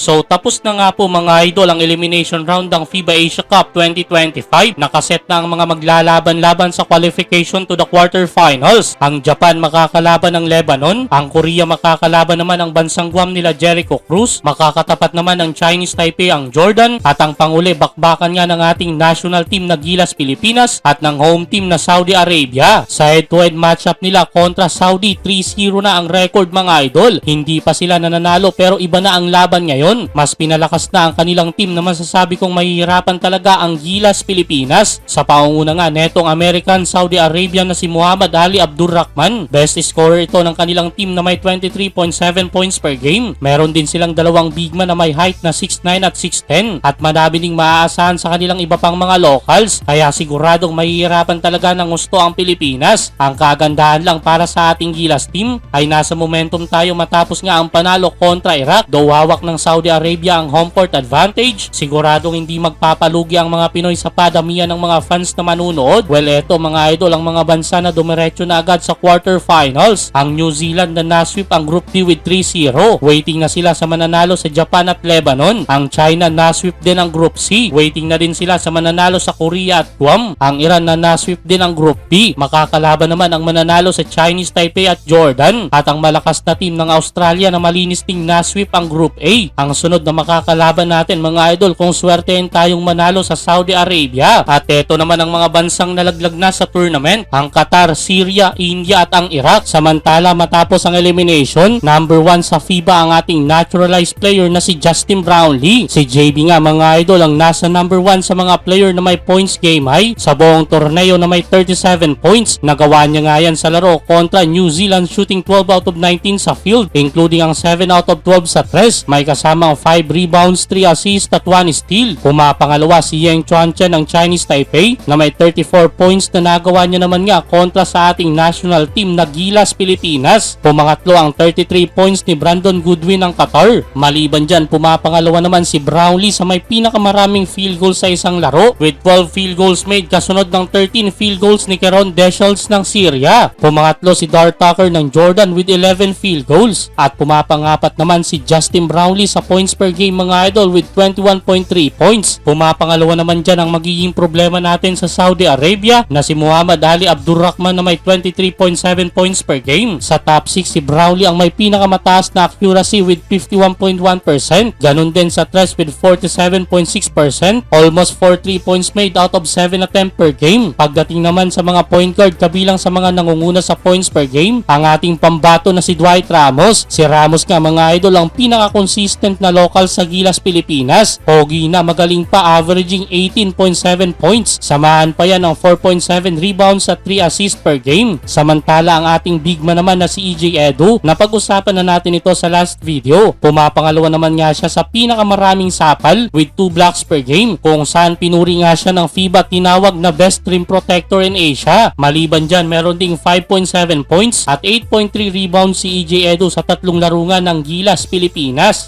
So tapos na nga po mga idol ang elimination round ng FIBA Asia Cup 2025. Nakaset na ang mga maglalaban-laban sa qualification to the quarterfinals. Ang Japan makakalaban ng Lebanon, ang Korea makakalaban naman ang bansang Guam nila Jericho Cruz, makakatapat naman ng Chinese Taipei ang Jordan, at ang panguli bakbakan nga ng ating national team na Gilas Pilipinas at ng home team na Saudi Arabia. Sa head-to-head matchup nila kontra Saudi, 3-0 na ang record mga idol. Hindi pa sila nananalo pero iba na ang laban ngayon. Mas pinalakas na ang kanilang team na masasabi kong mahihirapan talaga ang Gilas Pilipinas. Sa pangunguna nga netong American Saudi Arabia na si Muhammad Ali Abdurrahman. Best scorer ito ng kanilang team na may 23.7 points per game. Meron din silang dalawang big man na may height na 6'9 at 6'10 at madami ding maaasahan sa kanilang iba pang mga locals. Kaya siguradong mahihirapan talaga ng gusto ang Pilipinas. Ang kagandahan lang para sa ating Gilas team ay nasa momentum tayo matapos nga ang panalo kontra Iraq. Though hawak ng Saudi Arabia ang home court advantage, siguradong hindi magpapalugi ang mga Pinoy sa padamihan ng mga fans na manunood. Well, eto mga idol ang mga bansa na dumiretso na agad sa quarterfinals. Ang New Zealand na nasweep ang Group D with 3-0. Waiting na sila sa mananalo sa Japan at Lebanon. Ang China nasweep din ang Group C. Waiting na din sila sa mananalo sa Korea at Guam. Ang Iran na nasweep din ang Group B. Makakalaban naman ang mananalo sa Chinese Taipei at Jordan. At ang malakas na team ng Australia na malinis ding nasweep ang Group A. Ang sunod na makakalaban natin mga idol kung swertein tayong manalo sa Saudi Arabia. At eto naman ang mga bansang nalaglag na sa tournament. Ang Qatar, Syria, India at ang Iraq. Samantala matapos ang elimination, number 1 sa FIBA ang ating naturalized player na si Justin Brownlee. Si JB nga mga idol ang nasa number 1 sa mga player na may points game high sa buong torneo na may 37 points. Nagawa niya nga yan sa laro kontra New Zealand shooting 12 out of 19 sa field including ang 7 out of 12 sa tres. May kasamang 5 rebounds, 3 assists at 1 steal. Pumapangalawa si Yeng Chuanchen ng Chinese Taipei na may 34 points na nagawa niya naman nga kontra sa ating national team na Gilas Pilipinas. Pumangatlo ang 33 points ni Brandon Goodwin ng Qatar. Maliban dyan, pumapangalawa naman si Brownlee sa may pinakamaraming field goals sa isang laro with 12 field goals made kasunod ng 13 field goals ni Keron Deschelles ng Syria. Pumangatlo si Dart Tucker ng Jordan with 11 field goals at pumapangapat naman si Justin Brownlee sa points per game mga idol with 21.3 points. Pumapangalawa naman dyan ang magiging problema natin sa Saudi Arabia na si Muhammad Ali Abdurrahman na may 23.7 points per game. Sa top 6 si Brownlee ang may pinakamataas na accuracy with 51.1%. Ganon din sa tres with 47.6%. Almost 43 points made out of 7 attempt per game. Pagdating naman sa mga point guard kabilang sa mga nangunguna sa points per game, ang ating pambato na si Dwight Ramos. Si Ramos nga mga idol ang pinaka-consistent na local sa Gilas Pilipinas. Pogi na magaling pa averaging 18.7 points. Samahan pa yan ng 4.7 rebounds at 3 assists per game. Samantala ang ating big man naman na si EJ Edu, napag-usapan na natin ito sa last video. Pumapangalawa naman nga siya sa pinakamaraming sapal with 2 blocks per game kung saan pinuri nga siya ng FIBA tinawag na best rim protector in Asia. Maliban dyan meron ding 5.7 points at 8.3 rebounds si EJ Edu sa tatlong larungan ng Gilas Pilipinas.